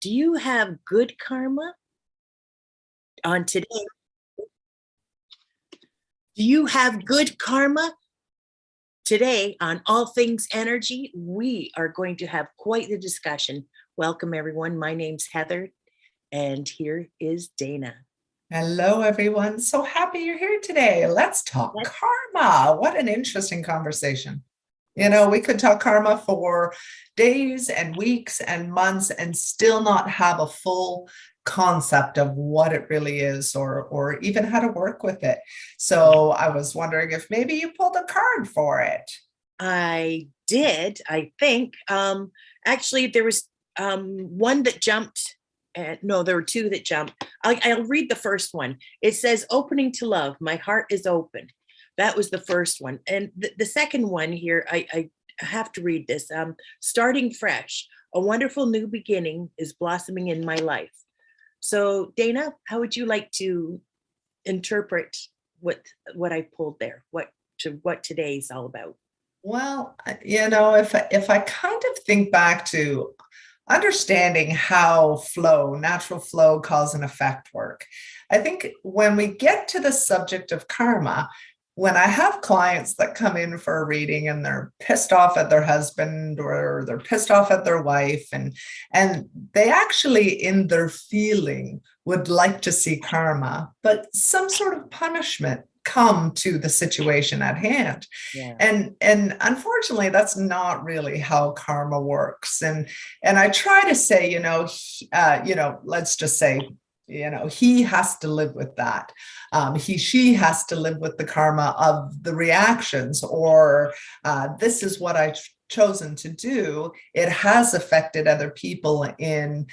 Do you have good karma on today? Do you have good karma today on all things energy? We are going to have quite the discussion. Welcome, everyone. My name's Heather, and here is Dana. Hello, everyone. So happy you're here today. Let's talk karma. What an interesting conversation. We could talk karma for days and weeks and months and still not have a full concept of what it really is or even how to work with it. So I was wondering if maybe you pulled a card for it. I did, I think. Actually, there was one that jumped. No, there were two that jumped. I'll read the first one. It says, opening to love, my heart is open. That was the first one. And the second one here, I have to read this. Starting fresh, a wonderful new beginning is blossoming in my life. So Dana, how would you like to interpret what I pulled there? What today's all about? Well, if I kind of think back to understanding how natural flow, cause and effect work, I think when we get to the subject of karma, when I have clients that come in for a reading and they're pissed off at their husband or they're pissed off at their wife, and they actually in their feeling would like to see karma, but some sort of punishment come to the situation at hand. Yeah. And unfortunately, that's not really how karma works. And I try to say, let's just say, he has to live with that. She has to live with the karma of the reactions, or this is what I've chosen to do. It has affected other people in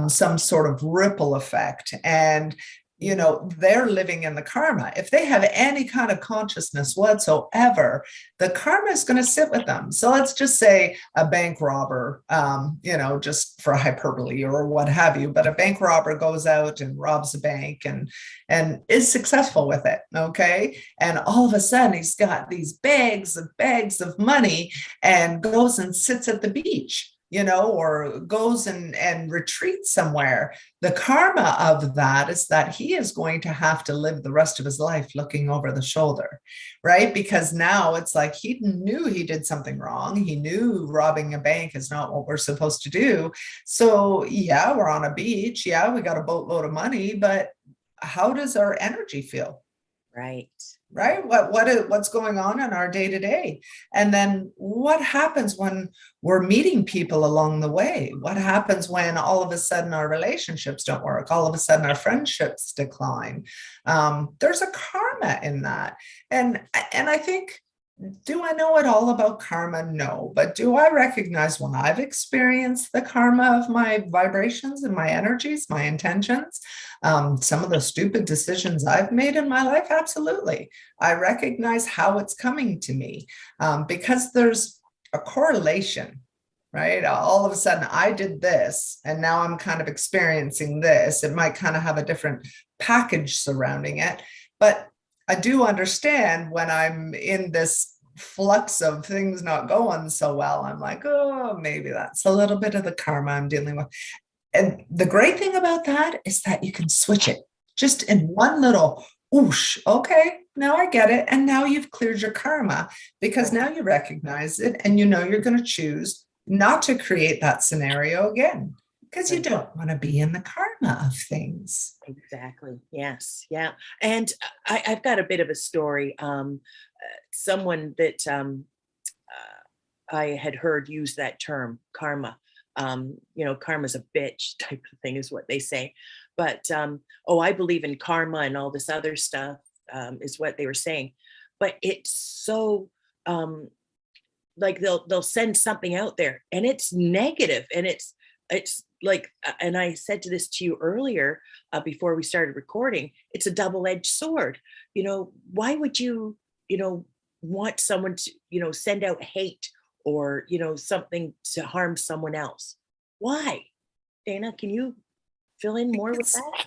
some sort of ripple effect. And they're living in the karma. If they have any kind of consciousness whatsoever, the karma is going to sit with them. So let's just say a bank robber, just for hyperbole or what have you, but a bank robber goes out and robs a bank and is successful with it. Okay. And all of a sudden he's got these bags of money and goes and sits at the beach, or goes and retreats somewhere. The karma of that is that he is going to have to live the rest of his life looking over the shoulder, right? Because now it's like he knew he did something wrong. He knew robbing a bank is not what we're supposed to do. So yeah, we're on a beach. Yeah, we got a boatload of money, but how does our energy feel? Right. What's going on in our day to day? And then what happens when we're meeting people along the way? What happens when all of a sudden our relationships don't work? All of a sudden our friendships decline? There's a karma in that. And I think, do I know it all about karma? No. But do I recognize when I've experienced the karma of my vibrations and my energies, my intentions, some of the stupid decisions I've made in my life? Absolutely. I recognize how it's coming to me because there's a correlation, right? All of a sudden I did this and now I'm kind of experiencing this. It might kind of have a different package surrounding it, but I do understand when I'm in this flux of things not going so well, I'm like, oh, maybe that's a little bit of the karma I'm dealing with. And the great thing about that is that you can switch it just in one little whoosh. Okay, now I get it. And now you've cleared your karma because now you recognize it and you're going to choose not to create that scenario again, because you don't want to be in the karma of things. Exactly. Yes. Yeah. And I've got a bit of a story. Someone that I had heard use that term, karma. Karma's a bitch type of thing is what they say. But I believe in karma and all this other stuff is what they were saying. But it's so like they'll send something out there and it's negative and it's like, and I said this to you earlier before we started recording, it's a double-edged sword. Why would you, want someone to, send out hate or, something to harm someone else? Why? Dana, can you fill in more with that?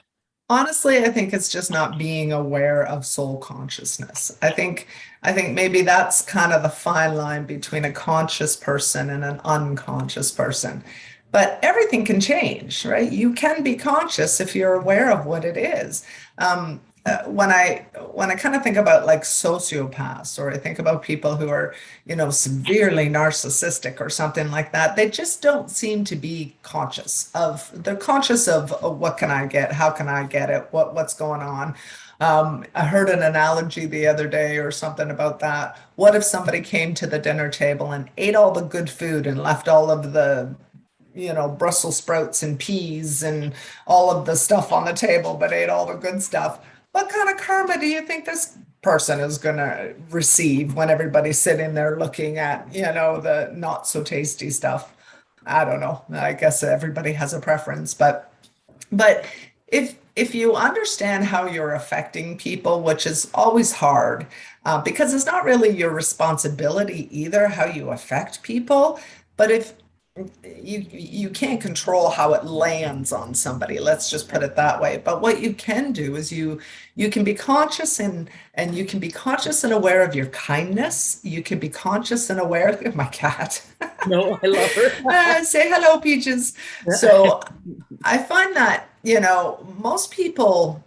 Honestly, I think it's just not being aware of soul consciousness. I think maybe that's kind of the fine line between a conscious person and an unconscious person. but everything can change, right? You can be conscious if you're aware of what it is. When I kind of think about like sociopaths, or I think about people who are, severely narcissistic or something like that, they just don't seem to be conscious of. They're conscious of, oh, what can I get? How can I get it? What's going on? I heard an analogy the other day or something about that. What if somebody came to the dinner table and ate all the good food and left all of the Brussels sprouts and peas and all of the stuff on the table, but ate all the good stuff? What kind of karma do you think this person is going to receive when everybody's sitting there looking at, the not so tasty stuff? I don't know. I guess everybody has a preference, but if you understand how you're affecting people, which is always hard, because it's not really your responsibility either how you affect people, but if you can't control how it lands on somebody, let's just put it that way. But what you can do is you can be conscious, and you can be conscious and aware of your kindness. You can be conscious and aware of my cat. No, I love her. Say hello, Peaches. So I find that, most people,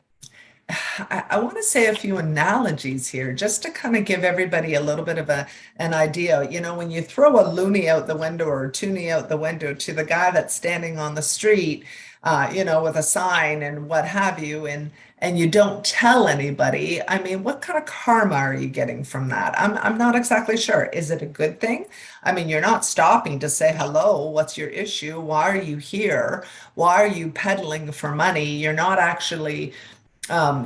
I want to say a few analogies here just to kind of give everybody a little bit of an idea. When you throw a loony out the window or a toonie out the window to the guy that's standing on the street, with a sign and what have you, and you don't tell anybody, I mean, what kind of karma are you getting from that? I'm not exactly sure. Is it a good thing? I mean, you're not stopping to say, hello, what's your issue? Why are you here? Why are you peddling for money? You're not actually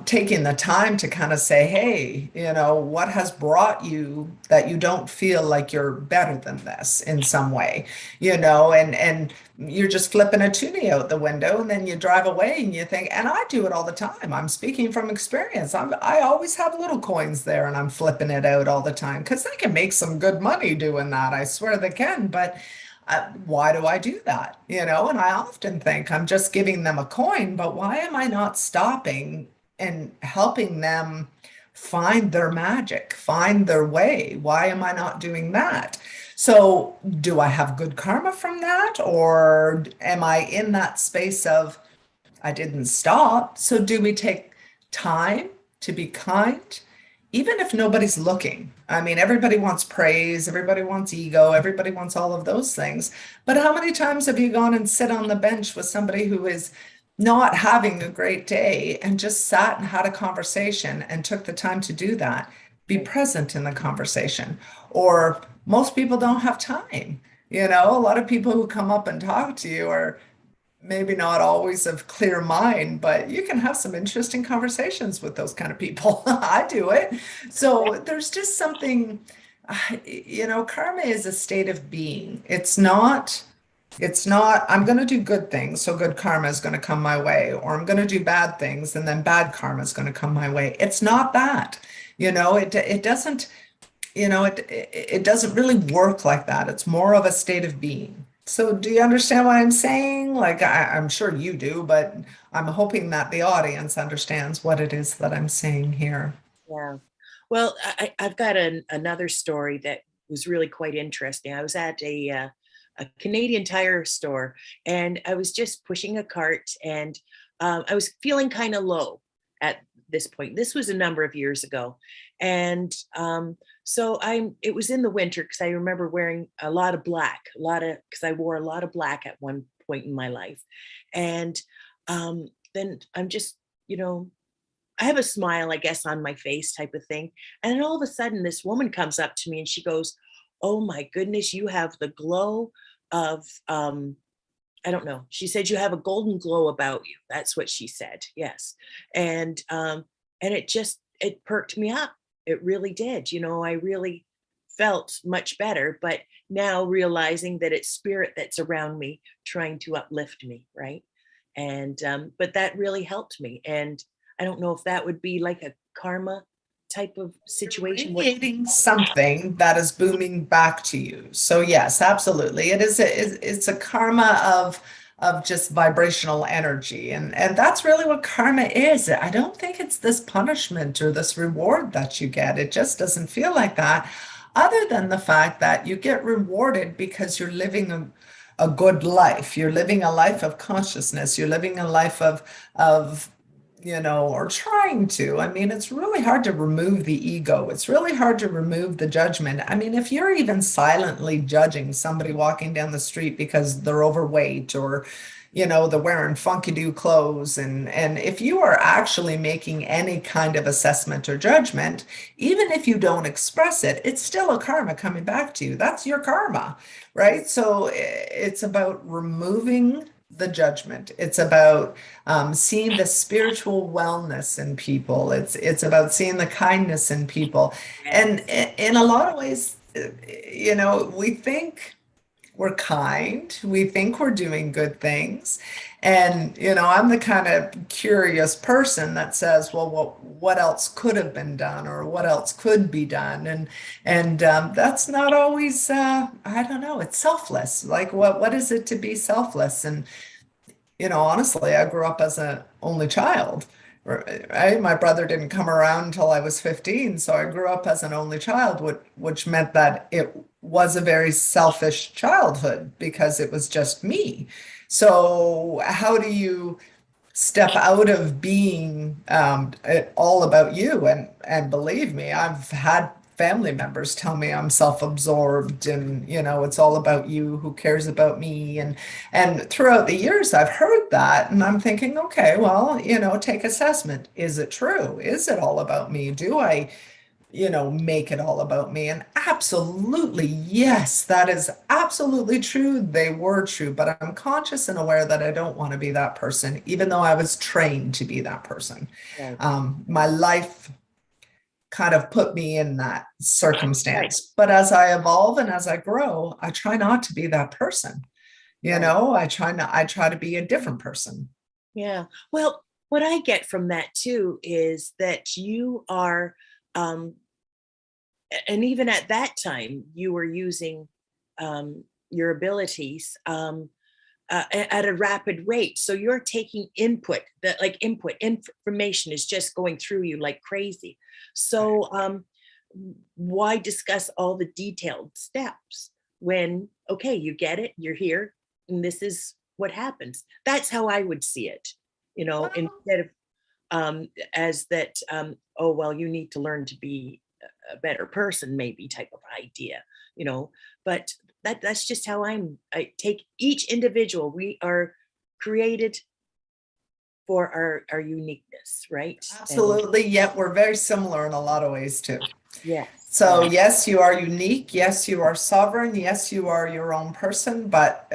taking the time to kind of say, hey, what has brought you that you don't feel like you're better than this in some way, and you're just flipping a toonie out the window, and then you drive away and you think, and I do it all the time. I'm speaking from experience. I always have little coins there, and I'm flipping it out all the time because they can make some good money doing that. I swear they can, but why do I do that? And I often think I'm just giving them a coin, but why am I not stopping and helping them find their magic, find their way? Why am I not doing that? So, do I have good karma from that? Or am I in that space of, I didn't stop? So, do we take time to be kind, even if nobody's looking? I mean, everybody wants praise, everybody wants ego, everybody wants all of those things. But how many times have you gone and sit on the bench with somebody who is not having a great day and just sat and had a conversation and took the time to do that? Be present in the conversation. Or most people don't have time. A lot of people who come up and talk to you are maybe not always of clear mind, but you can have some interesting conversations with those kind of people. I do it. So there's just something, karma is a state of being. It's not, I'm going to do good things, so good karma is going to come my way, or I'm going to do bad things and then bad karma is going to come my way. It's not that. It doesn't, it doesn't really work like that. It's more of a state of being. So do you understand what I'm saying? Like, I'm sure you do, but I'm hoping that the audience understands what it is that I'm saying here. Yeah. Well, I've got another story that was really quite interesting. I was at a Canadian Tire store, and I was just pushing a cart, and I was feeling kind of low at this point. This was a number of years ago. And so it was in the winter, because I remember wearing a lot of black, because I wore a lot of black at one point in my life. And then I'm just, I have a smile, I guess, on my face type of thing. And then all of a sudden, this woman comes up to me and she goes, oh my goodness, you have the glow of, I don't know. She said, you have a golden glow about you. That's what she said. Yes. And it perked me up. It really did. I really felt much better, but now realizing that it's spirit that's around me trying to uplift me. Right. And, but that really helped me. And I don't know if that would be like a karma type of situation. Radiating something that is booming back to you. So yes, absolutely. It's a karma of just vibrational energy. And that's really what karma is. I don't think it's this punishment or this reward that you get. It just doesn't feel like that, other than the fact that you get rewarded because you're living a good life. You're living a life of consciousness. You're living a life of or trying to. I mean, it's really hard to remove the ego. It's really hard to remove the judgment. I mean, if you're even silently judging somebody walking down the street because they're overweight, or they're wearing funky do clothes, and if you are actually making any kind of assessment or judgment, even if you don't express it, it's still a karma coming back to you. That's your karma, right? So it's about removing the judgment. It's about seeing the spiritual wellness in people. It's about seeing the kindness in people. And in a lot of ways, we think we're kind, we think we're doing good things. And, I'm the kind of curious person that says, well, what else could have been done, or what else could be done? And that's not always, I don't know, it's selfless. Like, what is it to be selfless? And, honestly, I grew up as an only child. Right? My brother didn't come around until I was 15. So I grew up as an only child, which meant that it was a very selfish childhood because it was just me. So how do you step out of being it all about you? And believe me, I've had family members tell me I'm self-absorbed, and it's all about you, who cares about me? And throughout the years I've heard that, and I'm thinking, okay, well, take assessment. Is it true? Is it all about me? Do I make it all about me? And absolutely, yes, that is absolutely true. They were true, but I'm conscious and aware that I don't want to be that person, even though I was trained to be that person. Right. My life kind of put me in that circumstance. Right. But as I evolve and as I grow, I try not to be that person. Right. I try to be a different person. Yeah. Well, what I get from that too is that you are, and even at that time, you were using your abilities at a rapid rate. So you're taking input, that like input information is just going through you like crazy. So why discuss all the detailed steps when, okay, you get it, you're here, and this is what happens? That's how I would see it, Well, instead of as that, oh, well, you need to learn to be a better person, maybe type of idea, but that's just how I take each individual. We are created for our uniqueness, right? And absolutely. Yet we're very similar in a lot of ways too. yes, So yeah. yes, you are unique. Yes, you are sovereign. Yes, you are your own person. But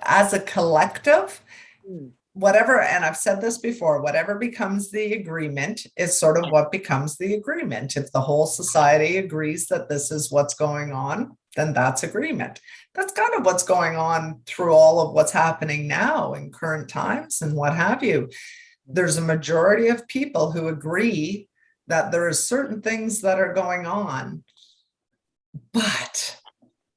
as a collective, Mm, whatever, and I've said this before, whatever becomes the agreement is sort of what becomes the agreement. If the whole society agrees that this is what's going on, then that's agreement. That's kind of what's going on through all of what's happening now in current times and what have you. There's a majority of people who agree that there are certain things that are going on, but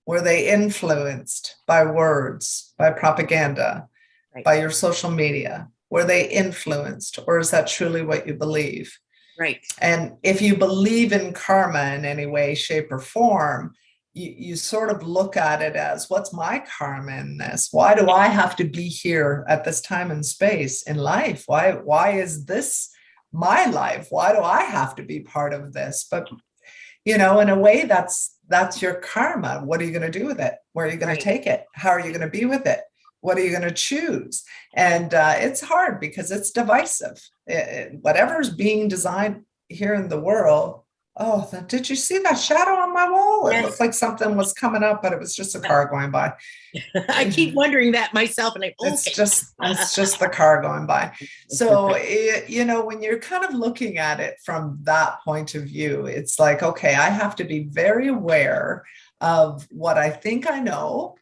were they influenced by words, by propaganda, right, by your social media? Were they influenced, or is that truly what you believe? right, And if you believe in karma in any way, shape, or form, you sort of look at it as, what's my karma in this? Why do I have to be here at this time and space in life? Why is this my life? Why do I have to be part of this? But in a way, that's your karma. What are you going to do with it? Where are you going to right. take it? How are you going to be with it? What are you going to choose? And it's hard because it's divisive. Whatever's being designed here in the world. Oh, did you see that shadow on my wall? It looked Yes. like something was coming up, but it was just a car going by. I keep wondering that myself, and It's okay. just the car going by. So when you're kind of looking at it from that point of view, it's like, okay, I have to be very aware of what I think I know,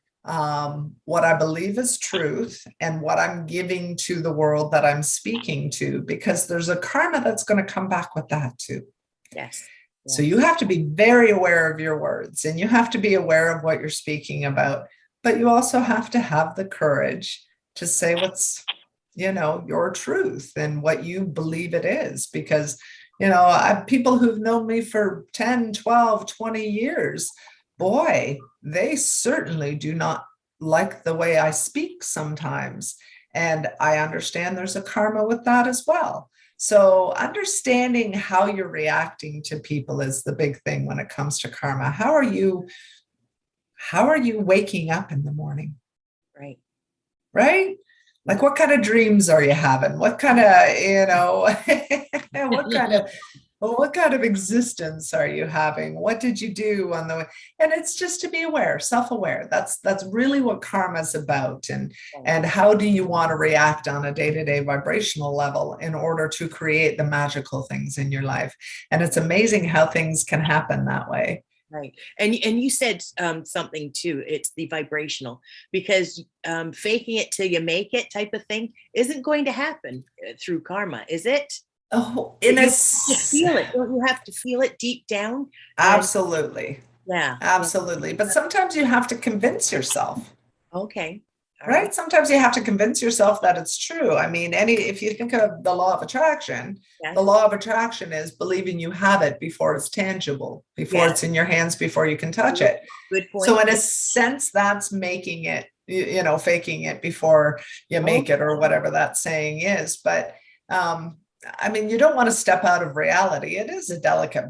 what I believe is truth, and what I'm giving to the world that I'm speaking to, because there's a karma that's going to come back with that too. Yes, So yes, you have to be very aware of your words, and you have to be aware of what you're speaking about, but you also have to have the courage to say what's, your truth and what you believe it is. Because, people who've known me for 10, 12, 20 years, boy, they certainly do not like the way I speak sometimes. And I understand there's a karma with that as well. So understanding how you're reacting to people is the big thing when it comes to karma. How are you waking up in the morning? Right. Right? Like, Yeah. what kind of dreams are you having? What kind of, what kind of existence are you having? What did you do on the way? And it's just to be aware, self-aware. That's really what karma is about. And how do you want to react on a day-to-day vibrational level in order to create the magical things in your life? And it's amazing how things can happen that way. Right. And you said something too. It's the vibrational, because faking it till you make it type of thing isn't going to happen through karma, is it? Oh, You have to feel it. Don't you have to feel it deep down? And absolutely. yeah, yeah. Absolutely. But sometimes you have to convince yourself, Okay. All right. right? Sometimes you have to convince yourself that it's true. I mean, if you think of the law of attraction, Yes. the law of attraction is believing you have it before it's tangible, before Yes. it's in your hands, before you can touch it. Good point. So in a sense, that's making it, faking it before you make it, or whatever that saying is. But I mean, you don't want to step out of reality. It is a delicate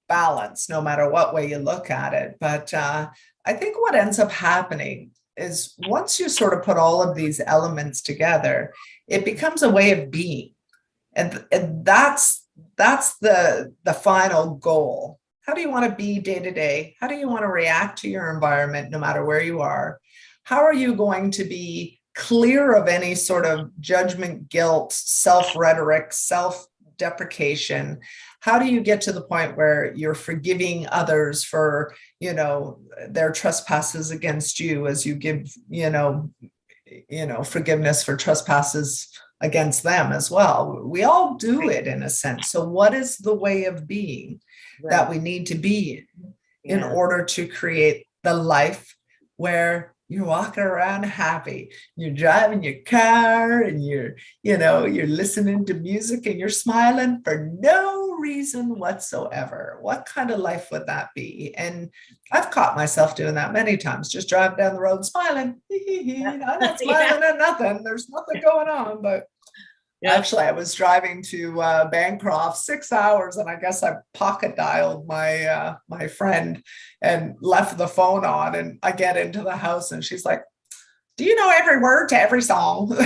balance, no matter what way you look at it. But I think what ends up happening is once you sort of put all of these elements together, it becomes a way of being. And that's the final goal. How do you want to be day to day? How do you want to react to your environment, no matter where you are? How are you going to be clear of any sort of judgment, guilt, self-rhetoric, self-deprecation? How do you get to the point where you're forgiving others for, their trespasses against you, as you give, forgiveness for trespasses against them as well? We all do it in a sense. So what is the way of being that we need to be in order to create the life where you're walking around happy, you're driving your car, and you're listening to music and you're smiling for no reason whatsoever? What kind of life would that be? And I've caught myself doing that many times, just driving down the road smiling. I'm not smiling at nothing. There's nothing going on. But actually, I was driving to Bancroft 6 hours, and I guess I pocket dialed my friend and left the phone on. And I get into the house, and she's like, "Do you know every word to every song?"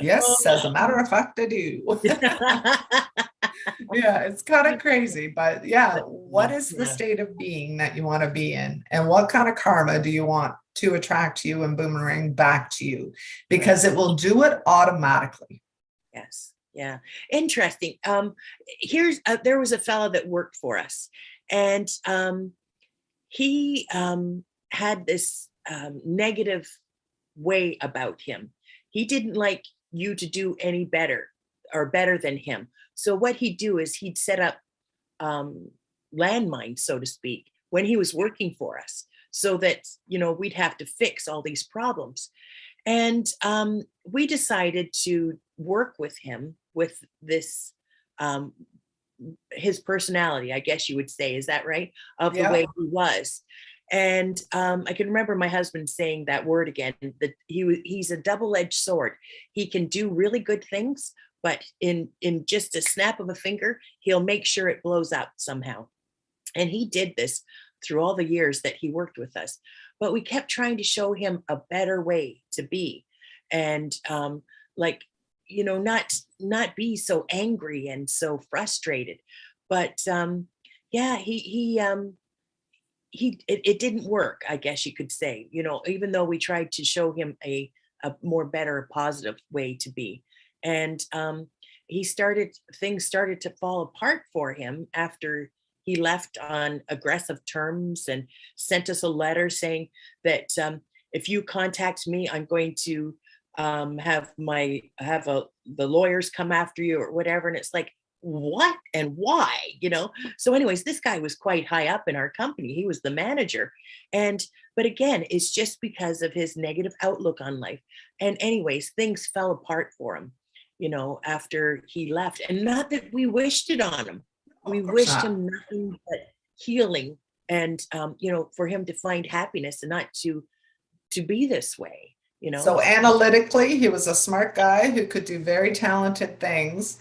Yes, as a matter of fact, I do. Yeah, it's kind of crazy, but yeah, what is the state of being that you want to be in? And what kind of karma do you want to attract you and boomerang back to you? Because it will do it automatically. Yes. Yeah. Interesting. There was a fellow that worked for us, and he had this negative way about him. He didn't like you to do any better or better than him. So what he'd do is he'd set up landmines, so to speak, when he was working for us, so that we'd have to fix all these problems. And we decided to work with him with this his personality, I guess you would say, is that right? Of the way he was. And I can remember my husband saying that word again, that he's a double-edged sword. He can do really good things, but in just a snap of a finger, he'll make sure it blows up somehow. And he did this through all the years that he worked with us. But we kept trying to show him a better way to be, and not be so angry and so frustrated. But it didn't work, I guess you could say, even though we tried to show him a more better, positive way to be. And things started to fall apart for him after he left on aggressive terms, and sent us a letter saying that if you contact me, I'm going to have the lawyers come after you or whatever. And it's like, what and why? So anyways, this guy was quite high up in our company. He was the manager. But again, it's just because of his negative outlook on life. And anyways, things fell apart for him, after he left. And not that we wished it on him. We wished him nothing but healing and for him to find happiness and not to be this way, So analytically, he was a smart guy who could do very talented things,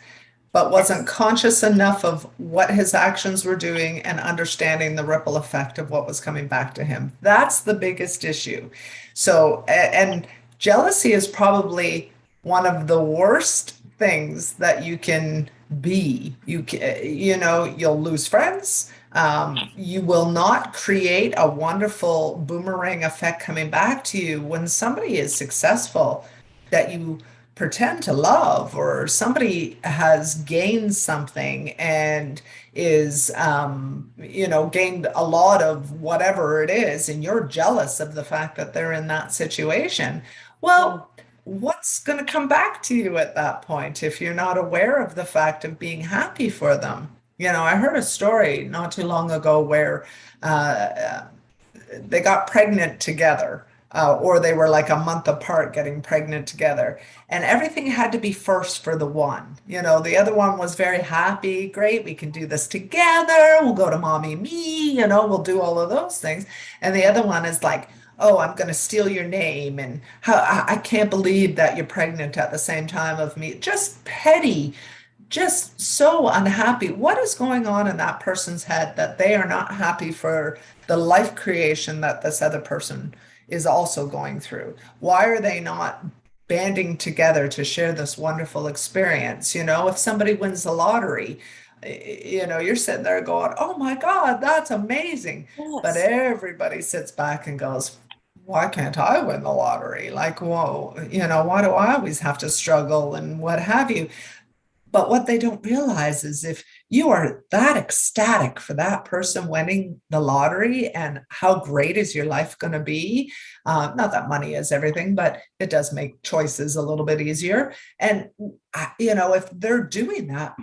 but wasn't conscious enough of what his actions were doing and understanding the ripple effect of what was coming back to him. That's the biggest issue. So, and jealousy is probably one of the worst things that you can be. You'll lose friends. You will not create a wonderful boomerang effect coming back to you when somebody is successful that you pretend to love, or somebody has gained something and is gained a lot of whatever it is, and you're jealous of the fact that they're in that situation. Well, what's going to come back to you at that point if you're not aware of the fact of being happy for them? I heard a story not too long ago where they got pregnant together, or they were like a month apart getting pregnant together, and everything had to be first for the one. The other one was very happy. Great, we can do this together. We'll go to mommy and me, we'll do all of those things. And the other one is like, oh, I'm going to steal your name. And I can't believe that you're pregnant at the same time of me. Just petty, just so unhappy. What is going on in that person's head that they are not happy for the life creation that this other person is also going through? Why are they not banding together to share this wonderful experience? If somebody wins the lottery, you're sitting there going, oh my God, that's amazing. Yes. But everybody sits back and goes, why can't I win the lottery? Like, whoa, why do I always have to struggle and what have you? But what they don't realize is if you are that ecstatic for that person winning the lottery, and how great is your life going to be? Not that money is everything, but it does make choices a little bit easier. And, if they're doing that,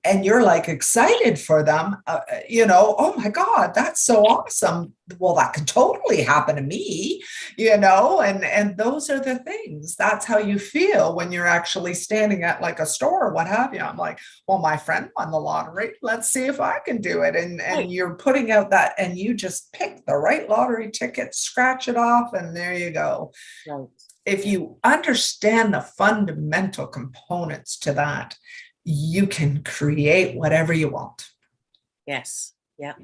and you're like excited for them, oh my God, that's so awesome. Well, that could totally happen to me, and those are the things. That's how you feel when you're actually standing at like a store or what have you. I'm like, well, my friend won the lottery. Let's see if I can do it. And you're putting out that, and you just pick the right lottery ticket, scratch it off, and there you go. Right. If you understand the fundamental components to that, you can create whatever you want. Yes. Yeah.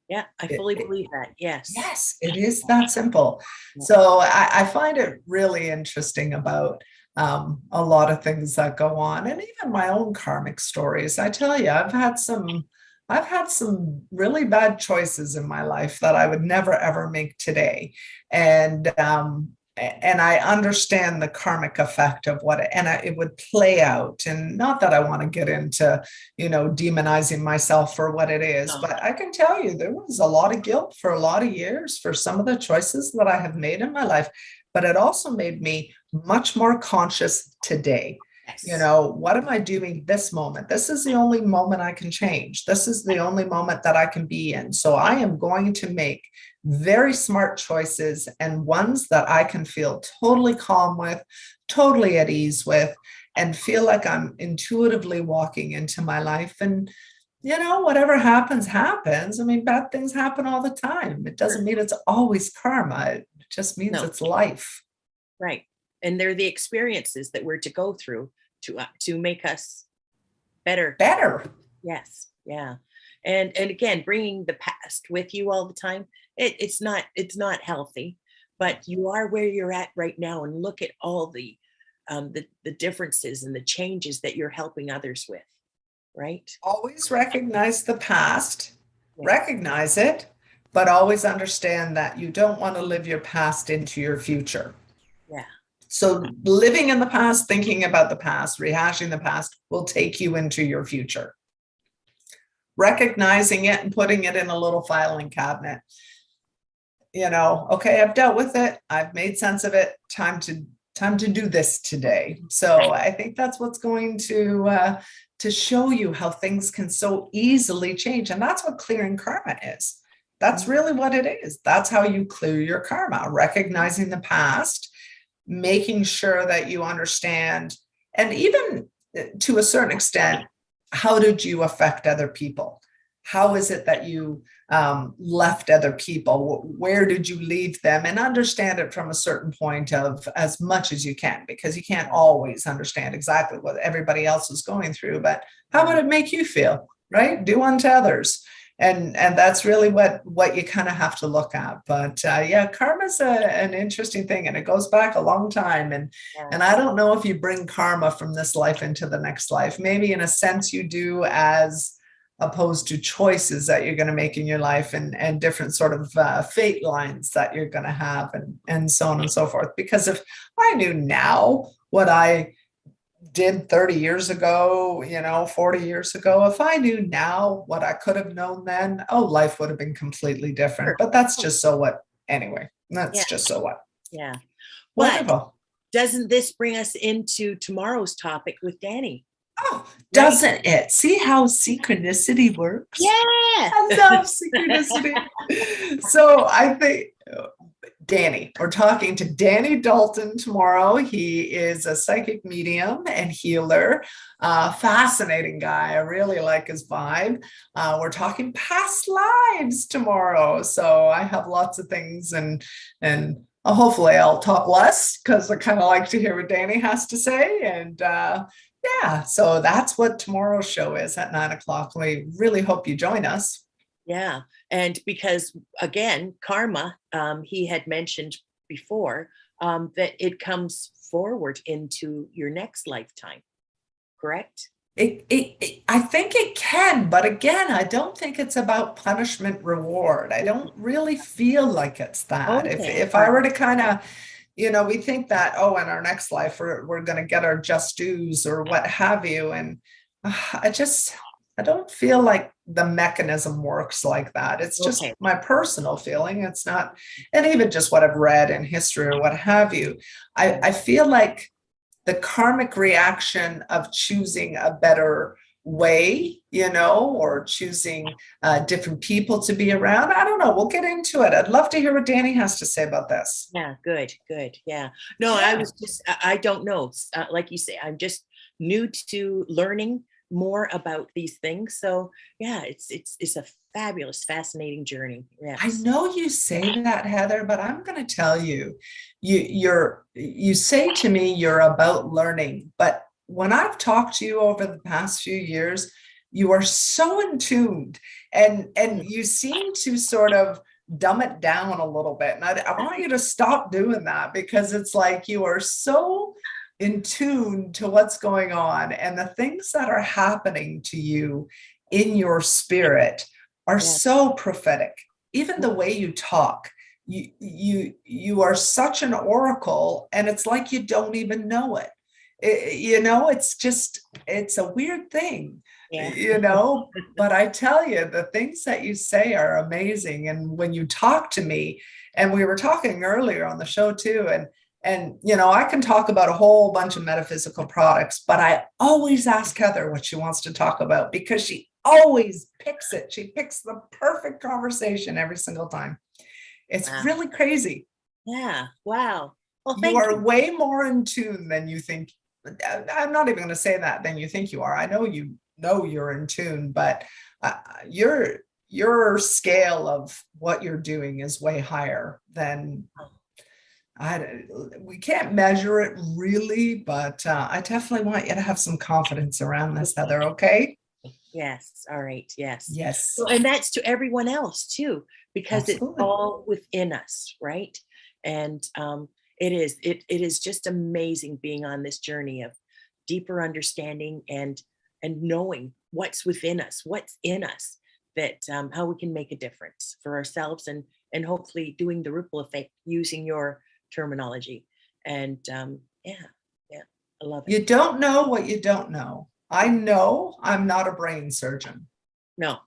Yeah. I fully believe that. Yes. Yes, it is that simple. So I find it really interesting about a lot of things that go on, and even my own karmic stories. I tell you, I've had some really bad choices in my life that I would never ever make today. And I understand the karmic effect of it would play out. And not that I want to get into, demonizing myself for what it is, but I can tell you there was a lot of guilt for a lot of years for some of the choices that I have made in my life, but it also made me much more conscious today. Yes. What am I doing this moment? This is the only moment I can change. This is the only moment that I can be in. So I am going to make very smart choices, and ones that I can feel totally calm with, totally at ease with, and feel like I'm intuitively walking into my life. And, whatever happens, happens. I mean, bad things happen all the time. It doesn't mean it's always karma. It just means it's life. Right. And they're the experiences that we're to go through to make us better. Yes. Yeah. And again, bringing the past with you all the time, it's not healthy, but you are where you're at right now, and look at all the differences and the changes that you're helping others with. Right. Always recognize the past, recognize it, but always understand that you don't want to live your past into your future. Yeah. So living in the past, thinking about the past, rehashing the past will take you into your future. Recognizing it and putting it in a little filing cabinet. Okay, I've dealt with it. I've made sense of it. Time to do this today. So I think that's what's going to show you how things can so easily change. And that's what clearing karma is. That's really what it is. That's how you clear your karma, recognizing the past, making sure that you understand, and even to a certain extent, how did you affect other people? how is it that you left other people? Where did you leave them? And understand it from a certain point of as much as you can, because you can't always understand exactly what everybody else is going through. But how would it make you feel, right? Do unto others. And that's really what you kind of have to look at. But yeah, karma's an interesting thing, and it goes back a long time. And I don't know if you bring karma from this life into the next life. Maybe in a sense you do, as opposed to choices that you're going to make in your life, and different sort of fate lines that you're going to have, and so on and so forth. Because if I knew now what I did 30 years ago, 40 years ago, if I knew now what I could have known then, oh, life would have been completely different. But that's just so what anyway. That's just so what. Yeah. Wonderful. But doesn't this bring us into tomorrow's topic with Danny? Oh, doesn't it? See how synchronicity works? Yeah. I love synchronicity. So I think Danny, we're talking to Danny Dalton tomorrow. He is a psychic medium and healer. Fascinating guy. I really like his vibe. We're talking past lives tomorrow. So I have lots of things, and hopefully I'll talk less, because I kind of like to hear what Danny has to say. And yeah, so that's what tomorrow's show is at 9:00. We really hope you join us. Yeah. And because, again, karma, he had mentioned before, that it comes forward into your next lifetime, correct? I think it can, but again, I don't think it's about punishment reward. I don't really feel like it's that. Okay. If I were to kind of, we think that, oh, in our next life, we're going to get our just dues or what have you. And I don't feel like the mechanism works like that. It's just my personal feeling. It's not, and even just what I've read in history or what have you. I feel like the karmic reaction of choosing a better way, or choosing different people to be around. I don't know. We'll get into it. I'd love to hear what Danny has to say about this. Yeah, good. Yeah. No, yeah. I don't know. Like you say, I'm just new to learning more about these things. So yeah, it's a fabulous, fascinating journey. Yes. I know you say that, Heather, but I'm going to tell you, you say to me you're about learning, but when I've talked to you over the past few years, you are so in tune, and you seem to sort of dumb it down a little bit. And I want you to stop doing that, because it's like you are so in tune to what's going on, and the things that are happening to you in your spirit are so prophetic. Even the way you talk, you are such an oracle, and it's like you don't even know it. It's a weird thing. But I tell you, the things that you say are amazing. And when you talk to me, and we were talking earlier on the show too, and I can talk about a whole bunch of metaphysical products, but I always ask Heather what she wants to talk about, because she always picks it. She picks the perfect conversation every single time. It's really crazy. Yeah. Wow. Well, you are way more in tune than you think. I'm not even going to say that than you think you are. I know you're in tune, but your scale of what you're doing is way higher than we can't measure it really, but I definitely want you to have some confidence around this, Heather. Okay. Yes. All right. Yes. Yes. So, and that's to everyone else too, because Absolutely. It's all within us, right? And it is just amazing being on this journey of deeper understanding and knowing what's within us, what's in us, that how we can make a difference for ourselves, and hopefully doing the ripple effect using your terminology. And yeah, I love it. You don't know what you don't know. I know I'm not a brain surgeon. No,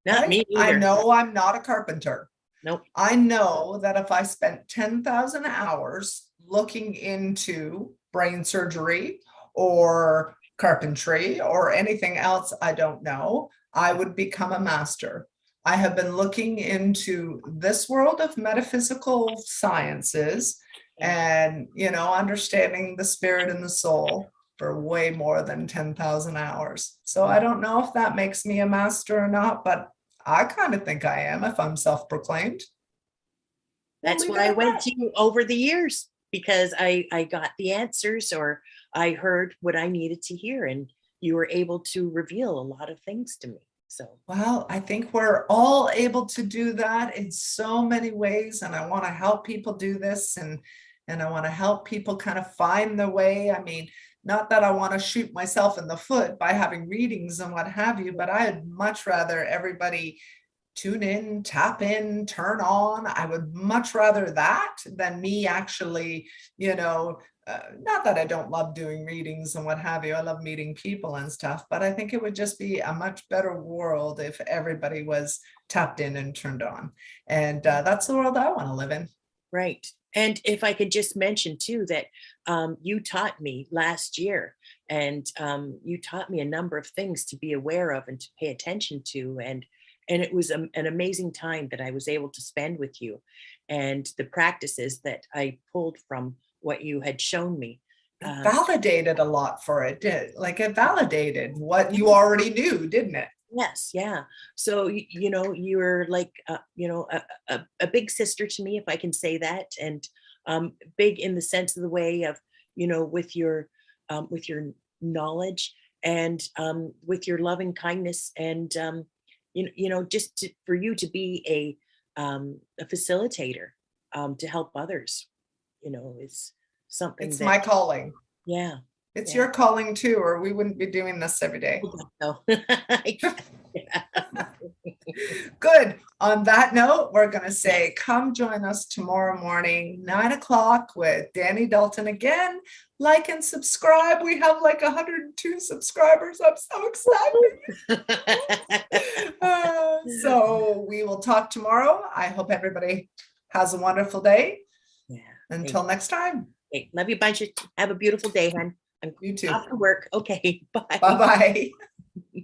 not me either. I know I'm not a carpenter. Nope. I know that if I spent 10,000 hours looking into brain surgery or carpentry or anything else I don't know, I would become a master. I have been looking into this world of metaphysical sciences and, understanding the spirit and the soul for way more than 10,000 hours. So I don't know if that makes me a master or not, but I kind of think I am if I'm self-proclaimed. We'll That's leave where it I at went that. to you over the years because I got the answers, or I heard what I needed to hear, and you were able to reveal a lot of things to me. So Well, I think we're all able to do that in so many ways, and I want to help people do this, and I want to help people kind of find their way. I mean, not that I want to shoot myself in the foot by having readings and what have you, but I'd much rather everybody tune in, tap in, turn on. I would much rather that than me actually, you know, not that I don't love doing readings and what have you. I love meeting people and stuff, but I think it would just be a much better world if everybody was tapped in and turned on. And that's the world I want to live in. right. And if I could just mention too that you taught me last year, and you taught me a number of things to be aware of and to pay attention to, and it was an amazing time that I was able to spend with you, and the practices that I pulled from what you had shown me. It Um, validated a lot for it, like it validated what yeah, you already knew, didn't it? yes, yeah. So you know, you're like you know, a big sister to me, if I can say that, and big in the sense of the way of, you know, with your knowledge, and with your loving kindness, and you know, just for you to be a facilitator, to help others, you know, is something It's that, my calling. yeah, It's yeah. your calling too, or we wouldn't be doing this every day. So, yeah. Good. On that note, we're going to Yes. say, come join us tomorrow morning, 9 o'clock with Danny Dalton again. Like and subscribe. We have like 102 subscribers. I'm so excited. So we will talk tomorrow. I hope everybody has a wonderful day. Yeah. Until next time, Okay. Love you a bunch. Have a beautiful day, hon. I'm you too. off to work. Okay. Bye Bye. bye.